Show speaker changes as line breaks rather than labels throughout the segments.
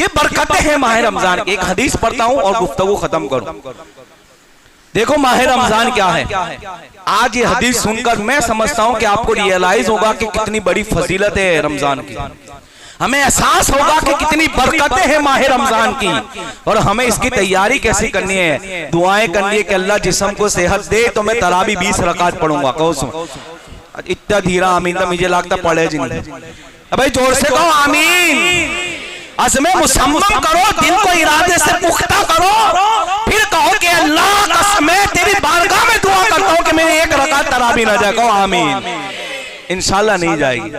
ये बरकतें हैं माह रमजान की। एक हदीस पढ़ता हूं और गुफ्तगू खत्म करूं। देखो माह रमजान क्या है। आज ये हदीस सुनकर मैं समझता हूं कि आपको रियलाइज होगा कि कितनी बड़ी फजीलत है रमजान की। हमें एहसास होगा कि कितनी बरकतें हैं माह रमजान की, और हमें इसकी तैयारी कैसे करनी है। दुआएं करनी है कि अल्लाह जिस्म को सेहत दे तो मैं तरावी 20 रकात पढ़ूंगा। कहो सुन, इतना धीरा आमीन तो मुझे लगता पढ़े जी नहीं। भाई जोर से कहो आमीन। अज़्मे मुसम्मम करो, दिल को इरादे से पुख्ता करो, फिर कहो कि अल्लाह कसम मैं तेरी बारगाह में दुआ करता हूं कि मेरी एक रकात तरावी ना जाए। कहो आमीन। इंशाल्लाह नहीं जाएगी,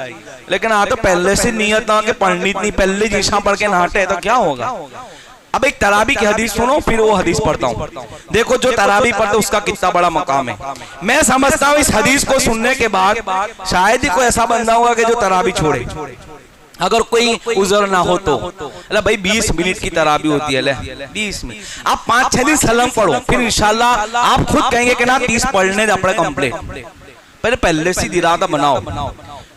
लेकिन तो पहले से नियत ना कि पढ़नी नहीं, पहले जीशा पढ़ के नहाटे तो क्या होगा। अब एक तरावी की हदीस सुनो, फिर वो हदीस पढ़ता हूँ। देखो जो तरावी पढ़ते उसका कितना बड़ा मकाम है। मैं समझता हूँ इस हदीस को सुनने के बाद शायद ही कोई ऐसा बंदा होगा कि जो तरावी छोड़े, अगर कोई उज़र ना हो तो। भाई 20 मिनट की तरावी होती है, 20 मिनट आप 5-6 दिन सलम पढ़ो, फिर इंशाल्लाह आप खुद कहेंगे कि ना 30 पढ़ने अपने कंप्लीट। पहले से इरादा बनाओ।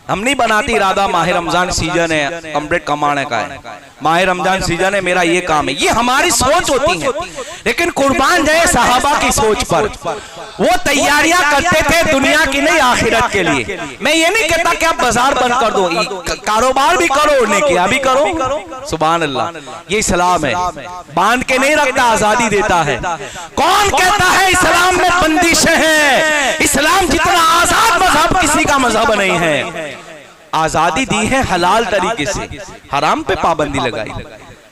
हम नहीं बनाते इरादा, माह रमजान सीजन है कंप्लीट कमाने का है, माह रमजान सीजन है मेरा ये काम है, ये हमारी सोच होती है। लेकिन कुर्बान जाए सहाबा की सोच पर, वो तैयारियां करते थे दुनिया की नहीं आखिरत के लिए। मैं ये नहीं कहता कि आप बाजार बंद कर दो, कारोबार भी करो, नेकियां भी करो। सुभान अल्लाह, ये इस्लाम है, बांध के नहीं रखता, आजादी देता है। कौन कहता है इस्लाम में बंदिशें हैं? इस्लाम जितना आजाद मजहब किसी का मजहब नहीं है। आजादी दी है हलाल तरीके से, हराम पे पाबंदी लगाई।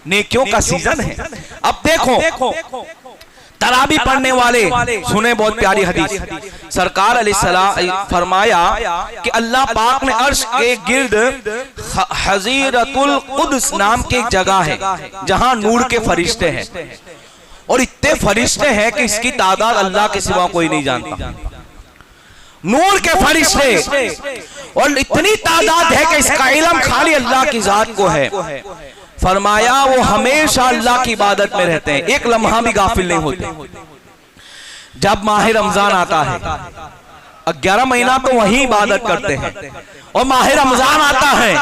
नेकियों का सीजन है। अब देखो तरावी पढ़ने वाले सुने बहुत प्यारी हदीस। सरकार अलैहिस्सलाम फरमाया कि अल्लाह पाक ने अर्श के गिर्द हजीरतुल कुद्स नाम की एक जगह है जहां नूर के फरिश्ते हैं, और इतने फरिश्ते हैं कि इसकी तादाद अल्लाह के सिवा कोई नहीं जानता। नूर के फरिश्ते, और इतनी तादाद है कि इसका इल्म खाली अल्लाह की जात को है। फरमाया वो हमेशा अल्लाह की इबादत में रहते हैं, एक लम्हा भी गाफिल नहीं होते। जब माह रमजान आता है 11 महीना तो वही इबादत करते हैं, और माह रमजान आता है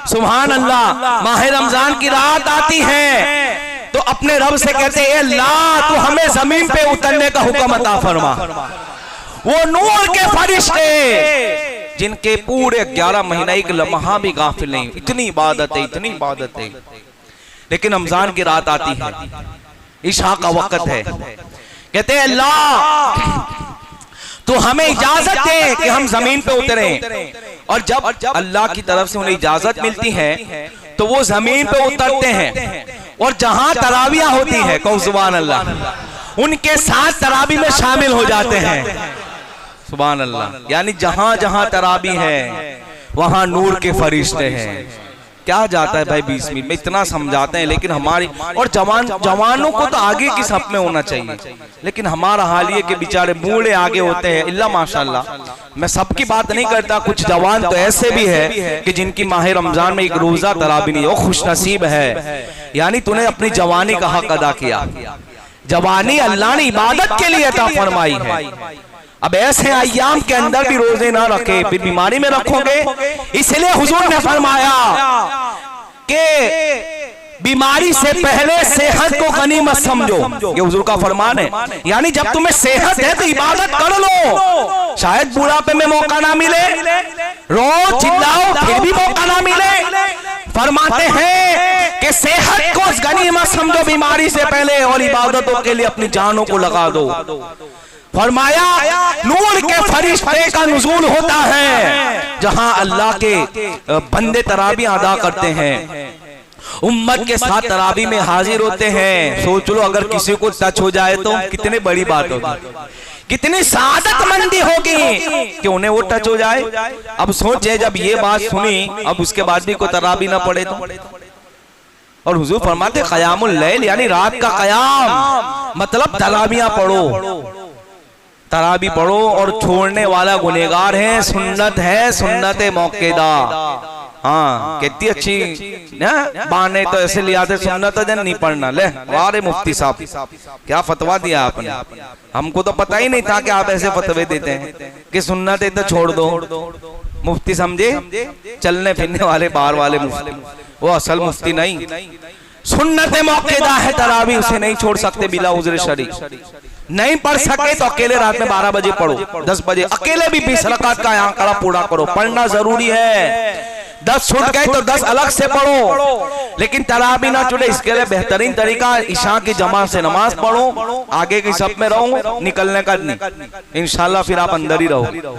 सुभान अल्लाह, माह रमजान की रात आती है तो अपने रब से कहते हैं अल्लाह तू हमें जमीन पे उतरने का हुक्म अता फरमा। वो नूर के फरिश्ते जिनके पूरे 11 महीना एक लम्हा भी गाफिल नहीं, इतनी इबादत है, इतनी इबादत है। लेकिन रमजान की रात आती है, इशा का वक्त है, कहते हैं अल्लाह तो हमें इजाजत दे कि हम जमीन पे उतरें। और जब अल्लाह की तरफ से उन्हें इजाजत मिलती है तो वो जमीन पे उतरते हैं, और जहां तरावियां होती है कहो सुभान अल्लाह, उनके साथ तरावी में शामिल हो जाते हैं। सुभान अल्लाह, यानी जहां जहां तरावी है वहां नूर के फरिश्ते हैं। क्या जाता है भाई 20 मिनट में, इतना समझाते हैं, लेकिन हमारी और जवानों को तो आगे की सफ में होना चाहिए, लेकिन हमारा हाल ये कि बेचारे बूढ़े आगे होते हैं। इल्ला माशाल्लाह, मैं सबकी बात नहीं करता, कुछ जवान तो ऐसे भी है कि जिनकी माह रमजान में एक रोजा तरावी नहीं, वो खुश नसीब है। यानी तूने अपनी जवानी का हक अदा किया। जवानी अल्लाह ने इबादत के लिए अता फरमाई है। अब ऐसे अय्याम के अंदर भी रोजे ना रखे, फिर बीमारी में रखोगे। इसलिए हुजूर ने फरमाया कि बीमारी से पहले सेहत को गनीमत समझो, ये हुजूर का फरमान है। यानी जब तुम्हें सेहत है तो इबादत कर लो। शायद बुढ़ापे में मौका ना मिले, रोज चिल्लाओ फिर भी मौका ना मिले। फरमाते हैं कि सेहत को गनीमत समझो बीमारी से पहले, और इबादतों के लिए अपनी जानों को लगा दो। फरमाया नूर के फरिश्ते का नुज़ूल होता है जहां अल्लाह के बंदे तरावी अदा करते हैं, उम्मत के साथ तरावी में हाजिर होते हैं। सोच लो अगर किसी को टच हो जाए तो कितनी बड़ी बात होगी, कितनी सादतमंदी होगी कि उन्हें वो टच हो जाए। अब सोचे जब ये बात सुनी, अब उसके बाद भी कोई तरावी ना पड़े तो। और हुजूर फरमाते क़यामुल लैल यानी रात का क़याम, मतलब तरावियां पढ़ो, तरावी पढ़ो। और छोड़ने वाला गुनहगार है, सुन्नत है, सुन्नत मौकेदा। हाँ कितनी अच्छी बाने तो ऐसे ले आते, सुन्नत नहीं पढ़ना। ले वारे मुफ्ती साहब क्या फतवा दिया आपने, हमको तो पता ही नहीं था कि आप ऐसे फतवे देते हैं कि सुन्नत तो छोड़ दो। मुफ्ती समझे चलने फिरने वाले बाहर वाले मुफ्ती, वो असल मुफ्ती नहीं। सुन्नत मौकेदा है तरावी, उसे नहीं छोड़ सकते बिला उज़्र शरी। नहीं पढ़ सके तो अकेले रात में 12 बजे पढ़ो, 10 बजे अकेले भी 20 रकात का यहाँ कड़ा पूरा करो। पढ़ना जरूरी है, 10 छूट गए तो 10 अलग से पढ़ो, लेकिन तरावी ना छूटे। इसके लिए बेहतरीन तरीका इशा की जमात से नमाज पढ़ो, आगे की सब में रहो, निकलने का नहीं, इंशाल्लाह फिर आप अंदर ही रहो।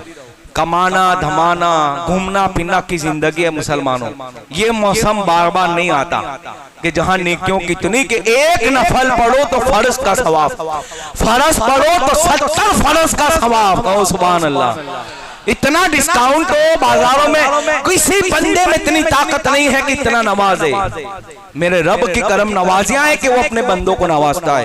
कमाना धमाना घूमना फिरना की जिंदगी है मुसलमानों। ये मौसम बार बार नहीं आता कि जहां नेकियों कितनी कि एक नफल पढ़ो तो फर्ज का सवाब, फर्ज पढ़ो तो 70 फर्ज का सवाब। कहो सुभान अल्लाह। इतना डिस्काउंट हो बाजारों में, किसी बंदे में इतनी ताकत नहीं है कि इतना नवाजे। मेरे रब की करम नवाजियां है कि वो अपने बंदों को नवाजता है।